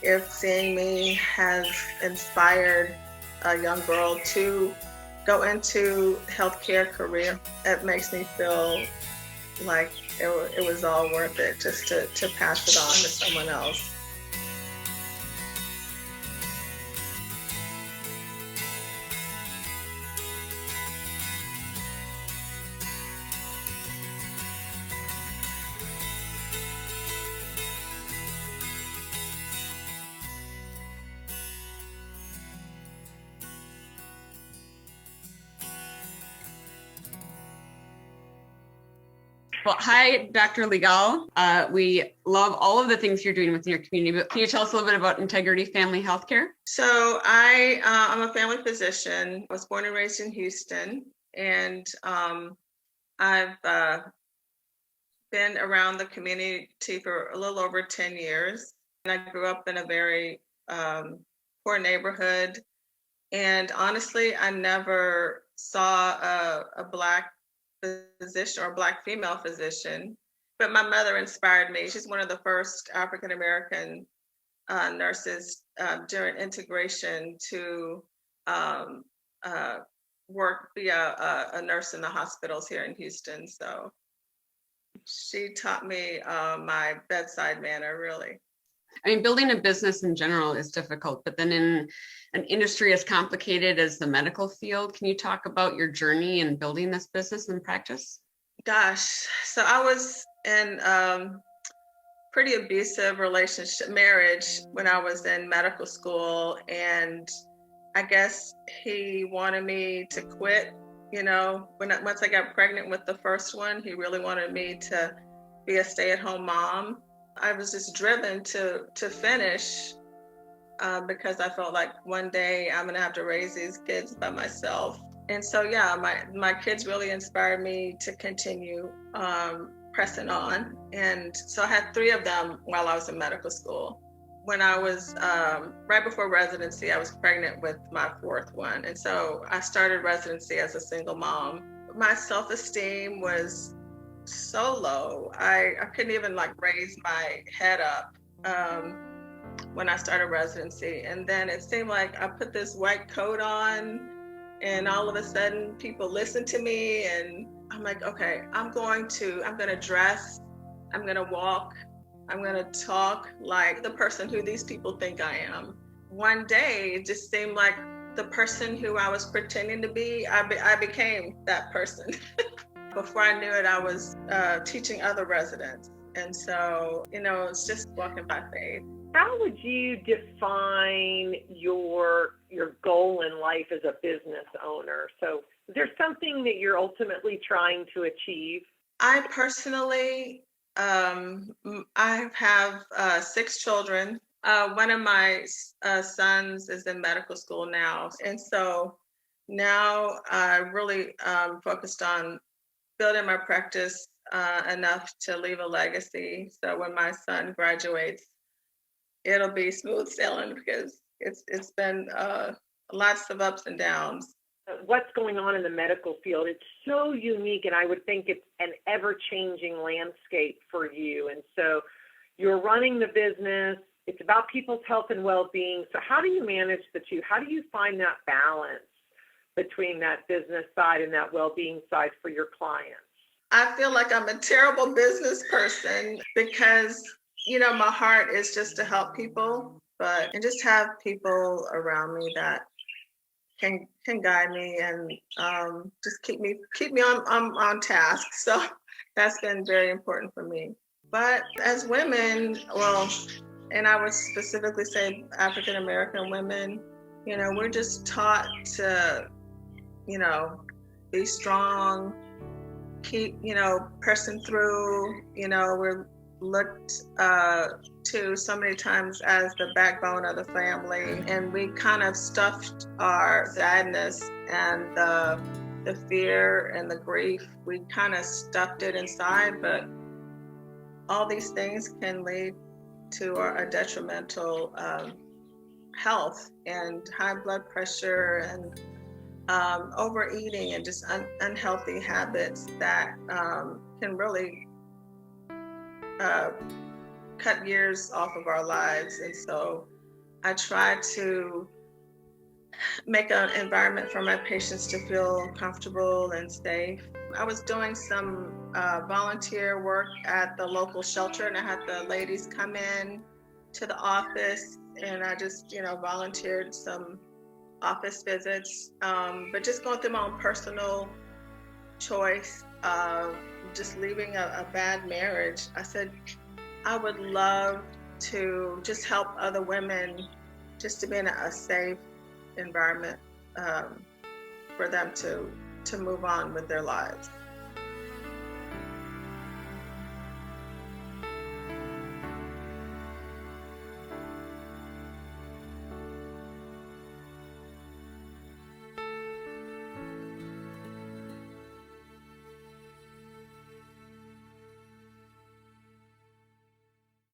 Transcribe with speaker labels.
Speaker 1: if seeing me has inspired a young girl to go into healthcare career, it makes me feel like it was all worth it just to pass it on to someone else.
Speaker 2: Well, hi, Dr. Legall. We love all of the things you're doing within your community, but can you tell us a little bit about Integrity Family Healthcare?
Speaker 1: So I'm a family physician. I was born and raised in Houston, and I've been around the community for a little over 10 years. And I grew up in a very poor neighborhood. And honestly, I never saw a Black physician or a Black female physician. But my mother inspired me. She's one of the first African American nurses during integration to um, uh, work, be a nurse in the hospitals here in Houston. So she taught me my bedside manner, really.
Speaker 2: I mean, building a business in general is difficult, but then in an industry as complicated as the medical field, can you talk about your journey in building this business and practice?
Speaker 1: Gosh, so I was in pretty abusive marriage when I was in medical school, and I guess he wanted me to quit. Once I got pregnant with the first one, he really wanted me to be a stay-at-home mom. I was just driven to finish because I felt like one day I'm gonna have to raise these kids by myself. And so, yeah, my kids really inspired me to continue pressing on. And so I had 3 of them while I was in medical school. When I was right before residency, I was pregnant with my 4th one. And so I started residency as a single mom. My self-esteem was so low. I couldn't even raise my head up when I started residency. And then it seemed like I put this white coat on, and all of a sudden people listen to me, and I'm like, okay, I'm gonna dress, I'm gonna walk, I'm gonna talk like the person who these people think I am. One day, it just seemed like the person who I was pretending to be, I became that person. Before I knew it, I was teaching other residents. And so, it's just walking by faith.
Speaker 3: How would you define your goal in life as a business owner? So is there something that you're ultimately trying to achieve?
Speaker 1: I personally, I have 6 children. One of my sons is in medical school now. And so now I really focused on building my practice enough to leave a legacy. So when my son graduates, it'll be smooth sailing because it's been lots of ups and downs.
Speaker 3: What's going on in the medical field? It's so unique, and I would think it's an ever-changing landscape for you. And so you're running the business. It's about people's health and well-being. So how do you manage the two? How do you find that balance between that business side and that well-being side for your clients?
Speaker 1: I feel like I'm a terrible business person because my heart is just to help people, and just have people around me that can guide me and just keep me on task. So that's been very important for me. But as women, and I would specifically say African American women, we're just taught to, be strong, keep, pressing through. We're looked to so many times as the backbone of the family, and we kind of stuffed our sadness and the fear and the grief. We kind of stuffed it inside, but all these things can lead to a detrimental health and high blood pressure and overeating and just unhealthy habits that can really cut years off of our lives. And so I try to make an environment for my patients to feel comfortable and safe. I was doing some volunteer work at the local shelter, and I had the ladies come in to the office, and I just, volunteered some office visits, but just going through my own personal choice of just leaving a bad marriage. I said, I would love to just help other women just to be in a safe environment, for them to move on with their lives.